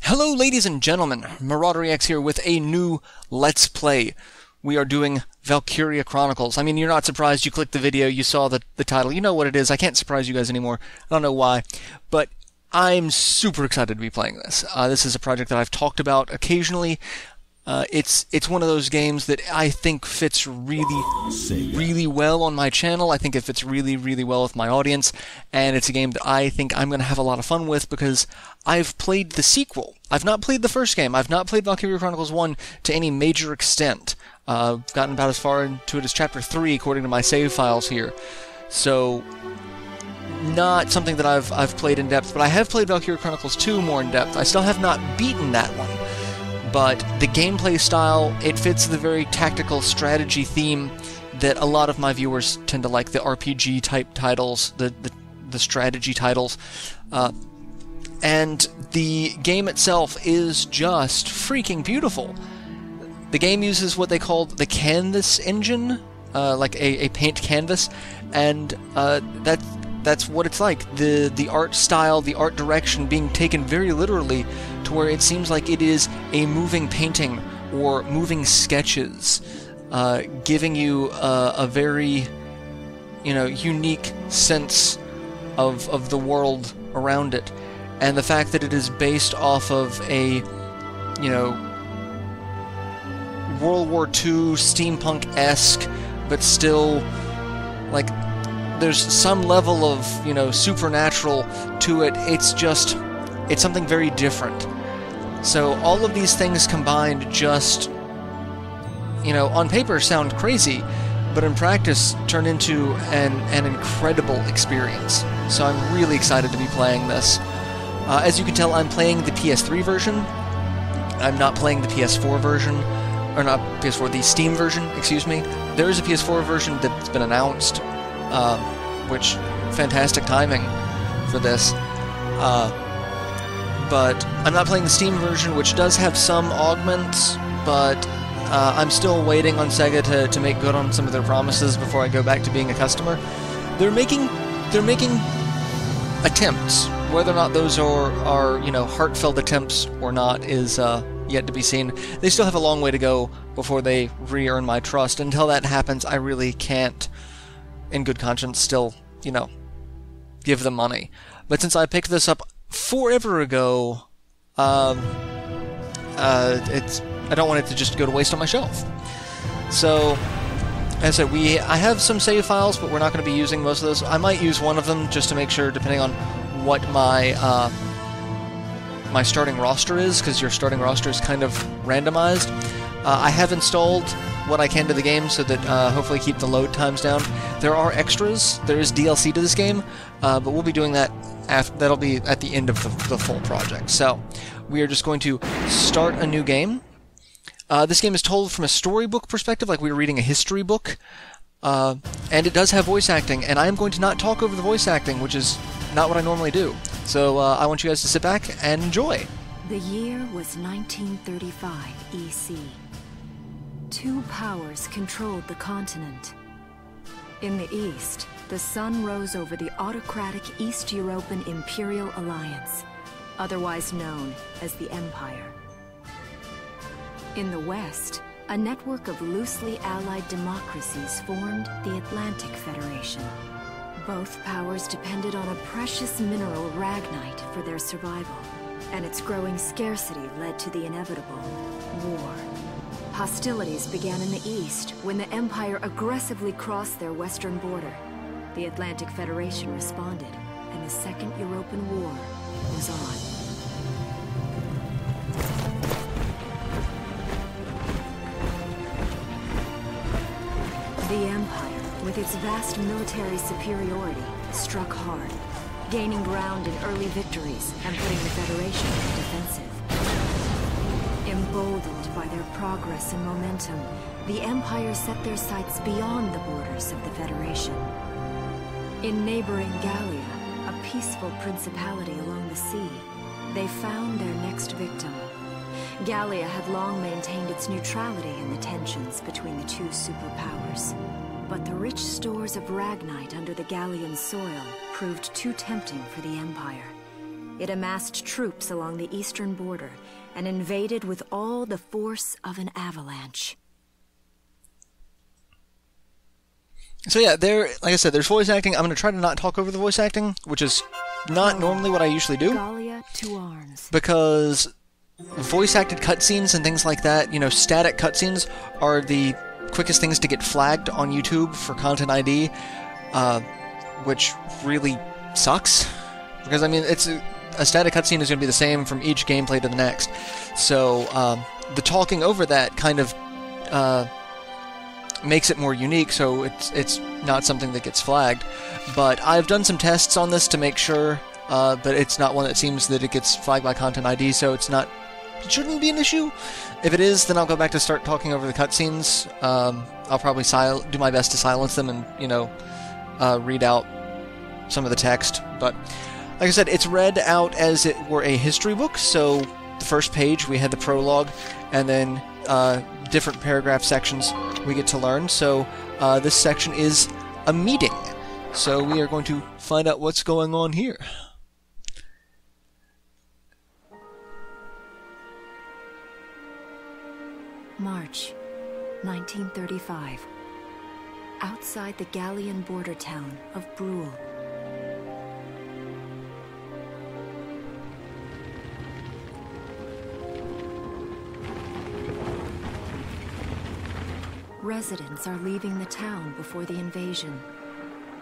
Hello ladies and gentlemen, MarauderEX here with a new Let's Play. We are doing Valkyria Chronicles. I mean, you're not surprised. You clicked the video, you saw the title, you know what it is. I can't surprise you guys anymore. I don't know why, but I'm super excited to be playing this. This is a project that I've talked about occasionally. It's one of those games that I think fits really well on my channel. I think it fits really well with my audience, and it's a game that I think I'm going to have a lot of fun with because I've played the sequel. I've not played the first game. I've not played Valkyria Chronicles 1 to any major extent. I've gotten about as far into it as Chapter 3 according to my save files here. So, not something that I've played in depth, but I have played Valkyria Chronicles 2 more in depth. I still have not beaten that one. But the gameplay style, it fits the very tactical strategy theme that a lot of my viewers tend to like, the RPG type titles, the strategy titles. And the game itself is just freaking beautiful. The game uses what they call the canvas engine, like a paint canvas, and that's what it's like. The art style, the art direction being taken very literally to where it seems like it is a moving painting or moving sketches, giving you a very, unique sense of the world around it. And the fact that it is based off of a, World War II steampunk-esque, but still, like, there's some level of, supernatural to it. It's something very different. So all of these things combined just, on paper sound crazy, but in practice turn into an incredible experience. So I'm really excited to be playing this. As you can tell, I'm playing the PS3 version. I'm not playing the PS4 version, or not PS4, the Steam version, excuse me. There is a PS4 version that's been announced, which, fantastic timing for this. But I'm not playing the Steam version, which does have some augments, but I'm still waiting on Sega to make good on some of their promises before I go back to being a customer. They're making attempts. Whether or not those are heartfelt attempts or not is yet to be seen. They still have a long way to go before they re-earn my trust. Until that happens, I really can't, in good conscience, still, give them money. But since I picked this up forever ago, I don't want it to just go to waste on my shelf. So, as I said, I have some save files, but we're not going to be using most of those. I might use one of them just to make sure, depending on what my my starting roster is, because your starting roster is kind of randomized. I have installed what I can to the game so that hopefully keep the load times down. There are extras. There is DLC to this game, but we'll be doing that that'll be at the end of the full project. So we are just going to start a new game. This game is told from a storybook perspective, like we were reading a history book, and it does have voice acting, and I am going to not talk over the voice acting, which is not what I normally do. So I want you guys to sit back and enjoy. The year was 1935 EC. Two powers controlled the continent. In the east, the sun rose over the autocratic East European Imperial Alliance, otherwise known as the Empire. In the west, a network of loosely allied democracies formed the Atlantic Federation. Both powers depended on a precious mineral, ragnite, for their survival, and its growing scarcity led to the inevitable war. Hostilities began in the east when the Empire aggressively crossed their western border. The Atlantic Federation responded, and the Second European War was on. The Empire, with its vast military superiority, struck hard, gaining ground in early victories and putting the Federation on the defensive. Emboldened by their progress and momentum, the Empire set their sights beyond the borders of the Federation. In neighboring Gallia, a peaceful principality along the sea, they found their next victim. Gallia had long maintained its neutrality in the tensions between the two superpowers. But the rich stores of ragnite under the Gallian soil proved too tempting for the Empire. It amassed troops along the eastern border and invaded with all the force of an avalanche. So yeah, like I said, there's voice acting. I'm going to try to not talk over the voice acting, which is not normally what I usually do. Gallia to arms. Because voice-acted cutscenes and things like that, you know, static cutscenes are the quickest things to get flagged on YouTube for Content ID, which really sucks. Because, I mean, a static cutscene is going to be the same from each gameplay to the next. So, the talking over that kind of makes it more unique, so it's not something that gets flagged. But I've done some tests on this to make sure, but it's not one that seems that it gets flagged by Content ID, so it shouldn't be an issue. If it is, then I'll go back to start talking over the cutscenes. I'll probably do my best to silence them and, you know, read out some of the text. But like I said, it's read out as it were a history book, so the first page we had the prologue, and then different paragraph sections we get to learn. So this section is a meeting. So we are going to find out what's going on here. March 1935. Outside the Gallian border town of Brule. Residents are leaving the town before the invasion,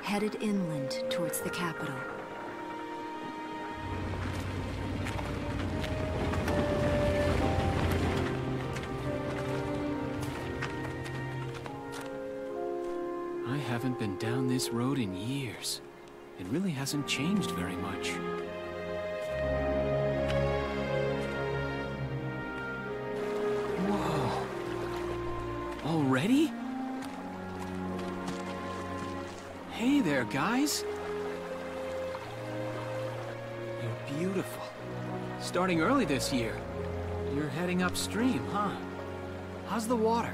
headed inland towards the capital. I haven't been down this road in years. It really hasn't changed very much. Whoa. Already? Hey there, guys. You're beautiful. Starting early this year. You're heading upstream, huh? How's the water?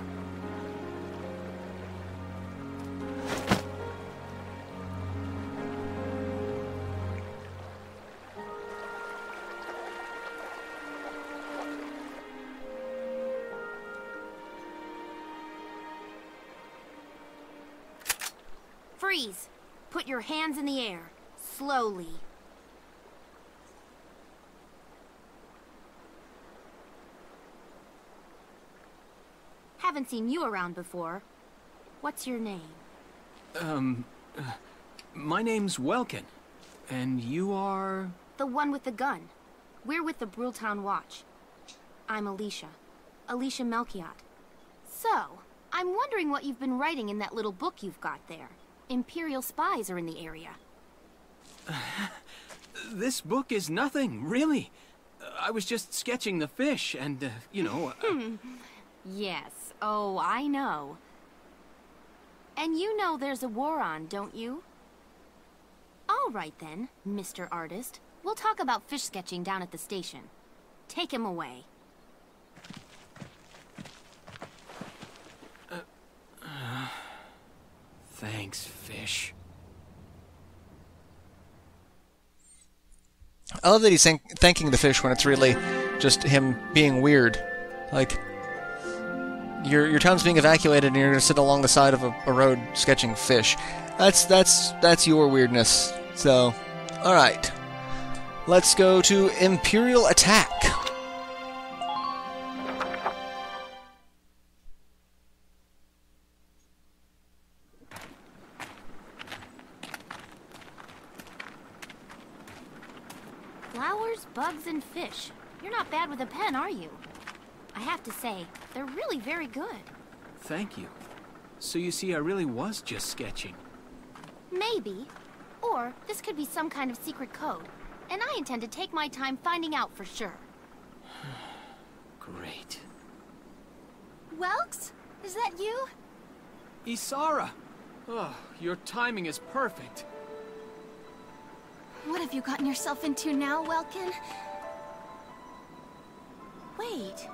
Freeze! Put your hands in the air. Slowly. Haven't seen you around before. What's your name? My name's Welkin. And you are... The one with the gun. We're with the Bruletown Watch. I'm Alicia. Alicia Melchiot. So, I'm wondering what you've been writing in that little book you've got there. Imperial spies are in the area. This book is nothing, really. I was just sketching the fish and, you know... Yes. Oh, I know. And you know there's a war on, don't you? All right then, Mr. Artist. We'll talk about fish sketching down at the station. Take him away. Thanks, fish. I love that he's thanking the fish when it's really just him being weird. Like, your town's being evacuated and you're going to sit along the side of a road sketching fish. That's your weirdness. So, alright. Let's go to Imperial Attack. Flowers, bugs, and fish. You're not bad with a pen, are you? I have to say, they're really very good. Thank you. So you see, I really was just sketching. Maybe. Or this could be some kind of secret code. And I intend to take my time finding out for sure. Great. Welks? Is that you? Isara! Oh, your timing is perfect. What have you gotten yourself into now, Welkin? Wait.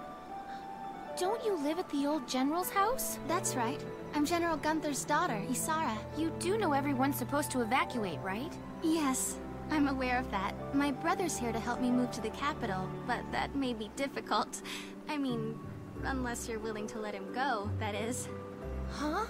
Don't you live at the old general's house? That's right. I'm General Gunther's daughter, Isara. You do know everyone's supposed to evacuate, right? Yes, I'm aware of that. My brother's here to help me move to the capital, but that may be difficult. I mean, unless you're willing to let him go, that is. Huh?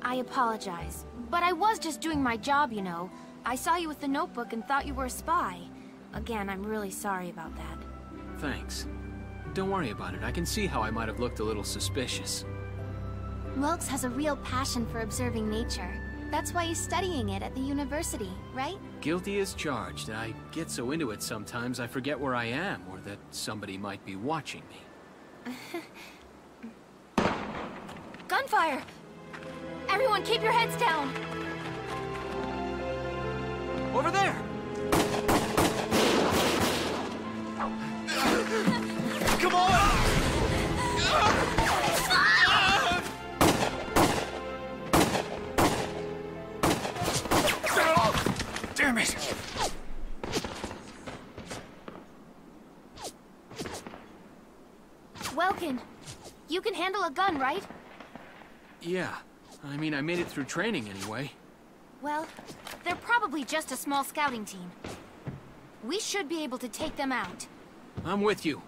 I apologize, but I was just doing my job, you know. I saw you with the notebook and thought you were a spy. Again, I'm really sorry about that. Thanks. Don't worry about it. I can see how I might have looked a little suspicious. Wilkes has a real passion for observing nature. That's why he's studying it at the university, right? Guilty as charged. I get so into it sometimes I forget where I am, or that somebody might be watching me. Gunfire! Everyone keep your heads down! Over there! Come on! Damn it! Welkin, you can handle a gun, right? Yeah. I mean, I made it through training anyway. Well, they're probably just a small scouting team. We should be able to take them out. I'm with you.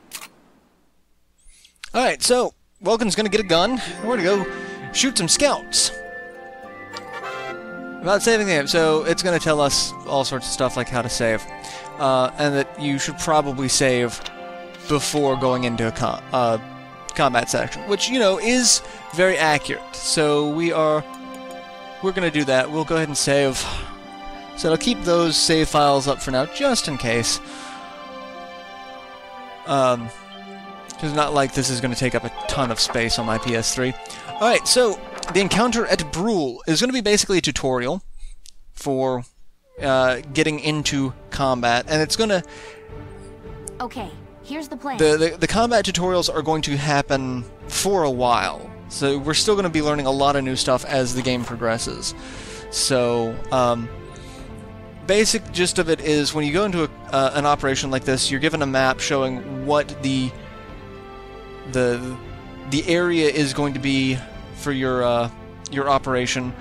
Alright, so, Welkin's gonna get a gun. We're gonna go shoot some scouts. About saving the game, so it's gonna tell us all sorts of stuff like how to save. And that you should probably save before going into a combat section, which, you know, is very accurate. So we're gonna do that. We'll go ahead and save. So I'll keep those save files up for now, just in case. It's not like this is going to take up a ton of space on my PS3. Alright, so the encounter at Brule is going to be basically a tutorial for getting into combat, and it's going to... Okay, here's the plan. The combat tutorials are going to happen for a while, so we're still going to be learning a lot of new stuff as the game progresses. So, basic gist of it is when you go into an operation like this, you're given a map showing what the area is going to be for your operation.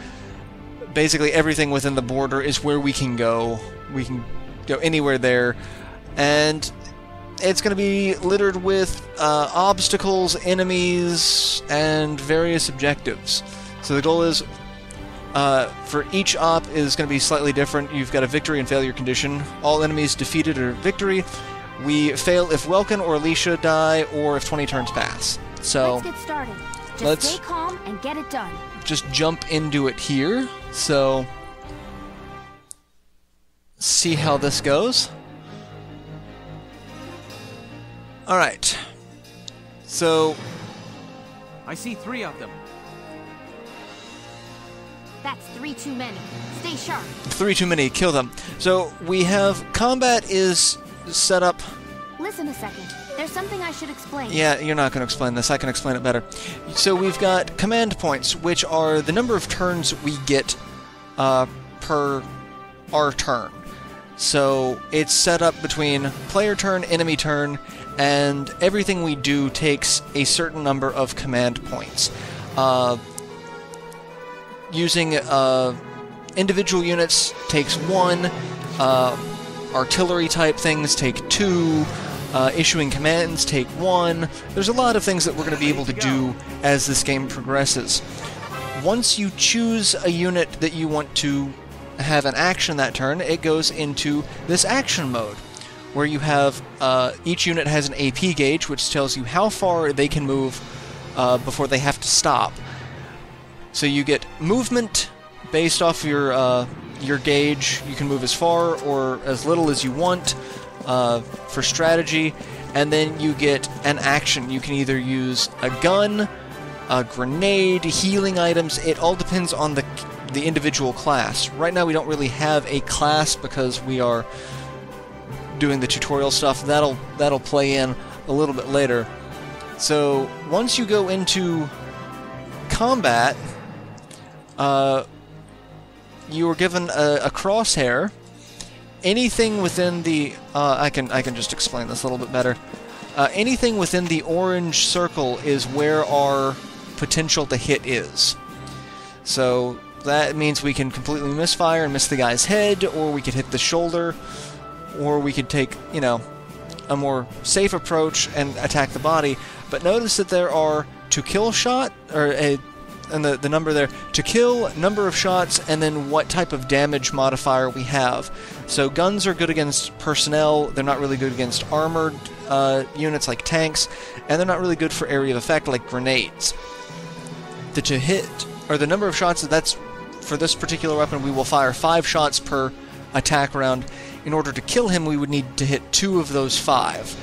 Basically, everything within the border is where we can go. We can go anywhere there, and it's going to be littered with obstacles, enemies, and various objectives. So the goal is, for each op is going to be slightly different. You've got a victory and failure condition. All enemies defeated are victory. We fail if Welkin or Alicia die, or if 20 turns pass. So let's get started. Just stay calm and get it done. Just jump into it here. So, see how this goes. Alright. So, I see 3 of them. That's 3 too many. Stay sharp. 3 too many. Kill them. So, we have combat is set up. Listen a second. There's something I should explain. Yeah, you're not going to explain this. I can explain it better. So we've got command points, which are the number of turns we get per our turn. So it's set up between player turn, enemy turn, and everything we do takes a certain number of command points. Using individual units takes 1, artillery type things take 2, issuing commands take 1. There's a lot of things that we're going to be able to do as this game progresses. Once you choose a unit that you want to have an action that turn, it goes into this action mode, where you have each unit has an AP gauge, which tells you how far they can move before they have to stop. So you get movement based off your gauge. You can move as far or as little as you want. For strategy, and then you get an action. You can either use a gun, a grenade, healing items. It all depends on the individual class. Right now we don't really have a class because we are doing the tutorial stuff. That'll play in a little bit later. So once you go into combat, you are given a crosshair, anything within the... I can just explain this a little bit better. Anything within the orange circle is where our potential to hit is. So that means we can completely misfire and miss the guy's head, or we could hit the shoulder, or we could take, you know, a more safe approach and attack the body. But notice that there are to kill shot, or and the number there, to kill, number of shots, and then what type of damage modifier we have. So guns are good against personnel, they're not really good against armored units like tanks, and they're not really good for area of effect like grenades. The to hit, or the number of shots, that's for this particular weapon, we will fire 5 shots per attack round. In order to kill him, we would need to hit 2 of those 5.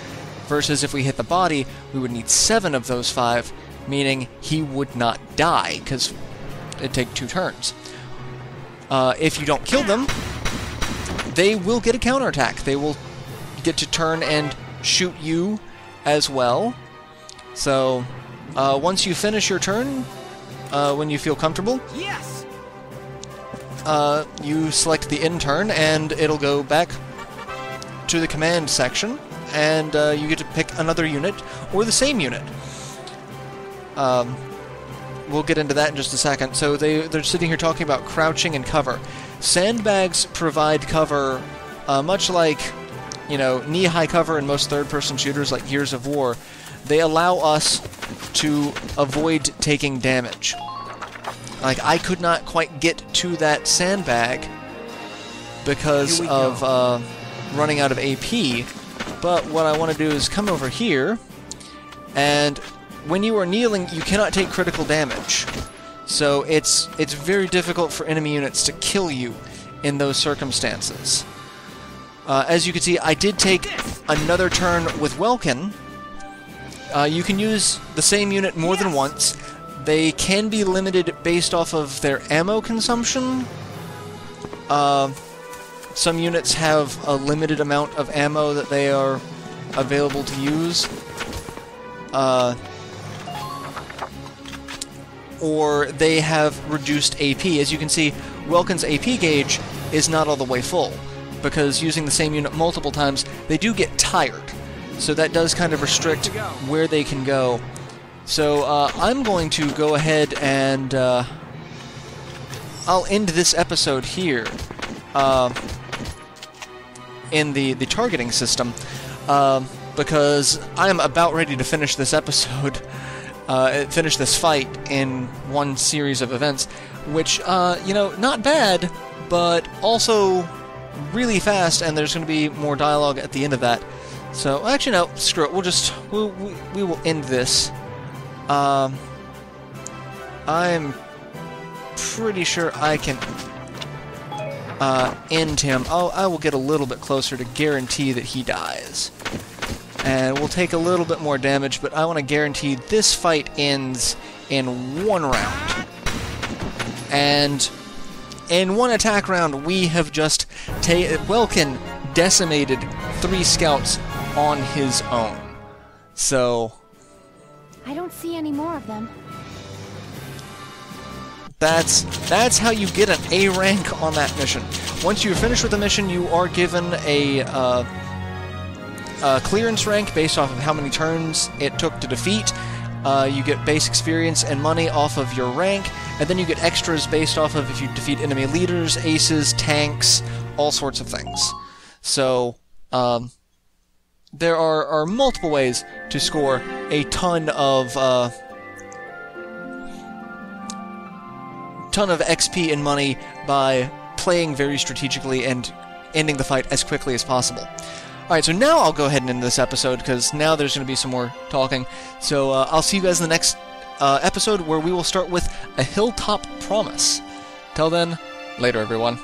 Versus if we hit the body, we would need 7 of those 5, meaning he would not die, because it'd take 2 turns. If you don't kill them, they will get a counterattack. They will get to turn and shoot you as well. So, once you finish your turn, when you feel comfortable, Yes! you select the end turn, and it'll go back to the command section, and you get to pick another unit, or the same unit. We'll get into that in just a second. So they're sitting here talking about crouching and cover. Sandbags provide cover, much like, you know, knee-high cover in most third-person shooters like Gears of War. They allow us to avoid taking damage. Like, I could not quite get to that sandbag because of running out of AP, but what I want to do is come over here, and when you are kneeling, you cannot take critical damage. So it's very difficult for enemy units to kill you in those circumstances. As you can see, I did take another turn with Welkin. You can use the same unit more than once. They can be limited based off of their ammo consumption. Some units have a limited amount of ammo that they are available to use. Or they have reduced AP. As you can see, Welkin's AP gauge is not all the way full, because using the same unit multiple times, they do get tired. So that does kind of restrict where they can go. So I'm going to go ahead and I'll end this episode here in the targeting system, because I am about ready to finish this episode, finish this fight in one series of events, which, you know, not bad, but also really fast, and there's going to be more dialogue at the end of that. So, actually, no, screw it. We will end this. I'm pretty sure I can end him. I will get a little bit closer to guarantee that he dies. And we'll take a little bit more damage, but I want to guarantee this fight ends in 1 round. And in 1 attack round, we have just Welkin decimated 3 scouts on his own. So I don't see any more of them. That's how you get an A rank on that mission. Once you're finished with the mission, you are given a clearance rank based off of how many turns it took to defeat. You get base experience and money off of your rank, and then you get extras based off of if you defeat enemy leaders, aces, tanks, all sorts of things. So, there are multiple ways to score a ton of XP and money by playing very strategically and ending the fight as quickly as possible. Alright, so now I'll go ahead and end this episode, because now there's going to be some more talking. So I'll see you guys in the next episode, where we will start with a Hilltop Promise. Till then, later everyone.